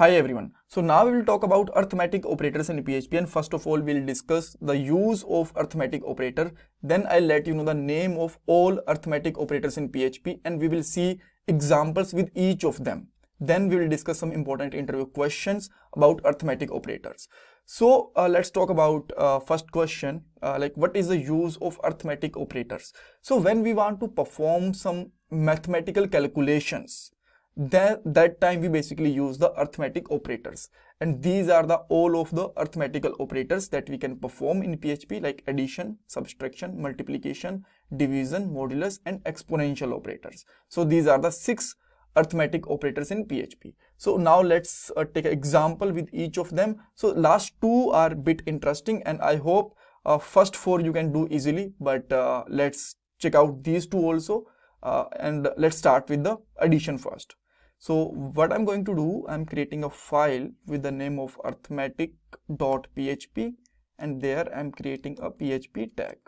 Hi everyone. So now we will talk about arithmetic operators in PHP, and first of all we'll discuss the use of arithmetic operator. Then I'll let you know the name of all arithmetic operators in PHP and we will see examples with each of them. Then we will discuss some important interview questions about arithmetic operators. So let's talk about first question, like what is the use of arithmetic operators? So when we want to perform some mathematical calculations, that time we basically use the arithmetic operators, and these are the all of the arithmetical operators that we can perform in PHP, like addition, subtraction, multiplication, division, modulus, and exponential operators. So these are the 6 arithmetic operators in PHP. So now let's take an example with each of them. So last 2 are a bit interesting and I hope first 4 you can do easily, but let's check out these 2 also, and let's start with the addition first. So what I'm going to do, I'm creating a file with the name of arithmetic.php, and there I'm creating a PHP tag,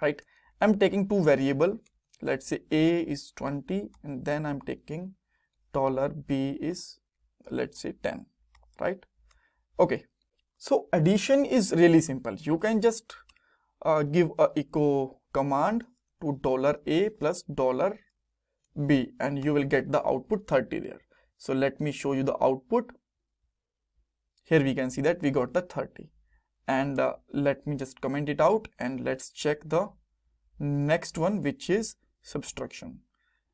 right? I'm taking 2 variable, let's say a is 20 and then I'm taking $b is, let's say 10, right? Okay, so addition is really simple. You can just give a echo command to $a plus $b and you will get the output 30 there. So let me show you the output. Here we can see that we got the 30, and let me just comment it out and let's check the next one, which is subtraction.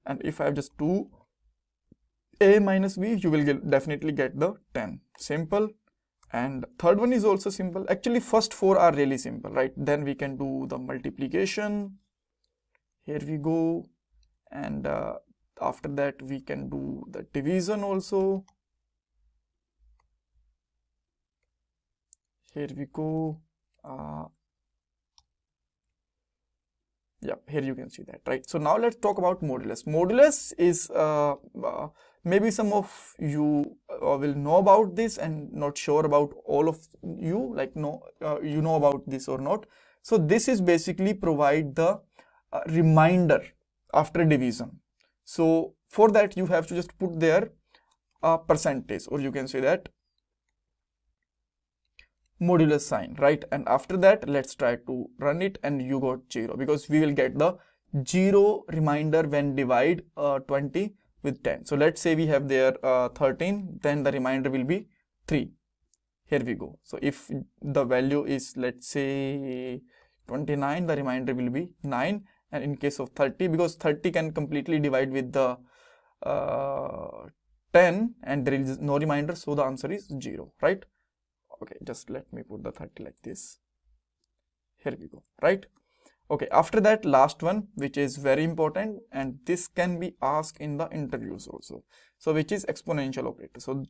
And if I just do a minus b, you will definitely get the 10. Simple. And third one is also simple. Actually first 4 are really simple, right? Then we can do the multiplication. Here we go. And after that we can do the division also. Here we go. Yeah, here you can see that, right? So now let's talk about modulus. Modulus is maybe some of you will know about this and not sure about all of you, like you know about this or not. So this is basically provide the reminder after division. So for that you have to just put there a percentage, or you can say that modulus sign, right? And after that let's try to run it and you got 0, because we will get the 0 reminder when divide 20 with 10. So let's say we have there 13, then the reminder will be 3. Here we go. So if the value is, let's say 29, the reminder will be 9. And in case of 30, because 30 can completely divide with the 10 and there is no reminder, so the answer is 0, right? Okay, just let me put the 30 like this. Here we go, right? Okay, after that last one, which is very important, and this can be asked in the interviews also, so which is exponential operator. So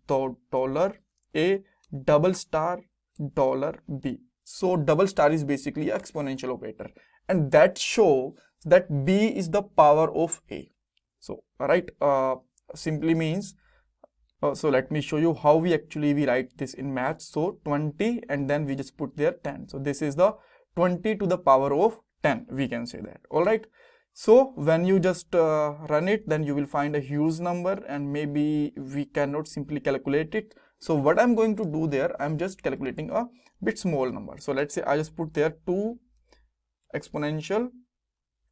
$a double star $b. So double star is basically an exponential operator, and that show that b is the power of a. So right, simply means so let me show you how we write this in math. So 20 and then we just put there 10. So this is the 20 to the power of 10, we can say that. All right. So when you just run it, then you will find a huge number and maybe we cannot simply calculate it. So what I'm going to do there, I'm just calculating a bit small number. So let's say I just put there 2 exponential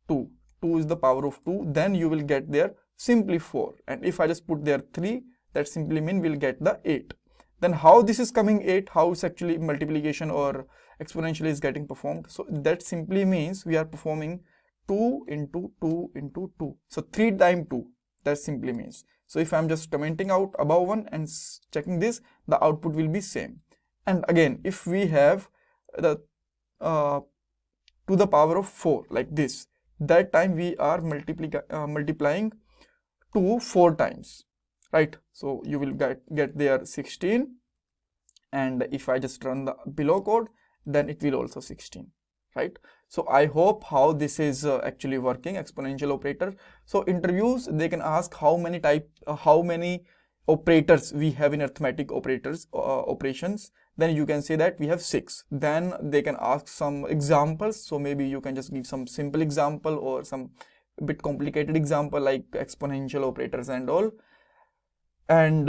2. 2 is the power of 2. Then you will get there simply 4. And if I just put there 3, that simply means we'll get the 8. Then how this is coming 8, how it's actually multiplication or exponential is getting performed? So that simply means we are performing 2 into 2 into 2. So 3 times 2, that simply means. So if I'm just commenting out above one and checking this, the output will be same. And again, if we have the to the power of 4 like this, that time we are multiplying 2 4 times. Right, so you will get there 16, and if I just run the below code, then it will also 16, right? So I hope how this is actually working, exponential operator. So interviews, they can ask how many operators we have in arithmetic operators operations. Then you can say that we have 6. Then they can ask some examples, so maybe you can just give some simple example or some bit complicated example like exponential operators and all. And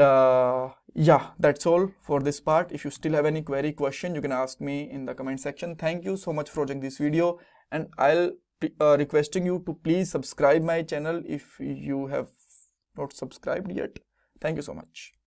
yeah, that's all for this part. If you still have any query, question, you can ask me in the comment section. Thank you so much for watching this video, and I'll requesting you to please subscribe my channel if you have not subscribed yet. Thank you so much.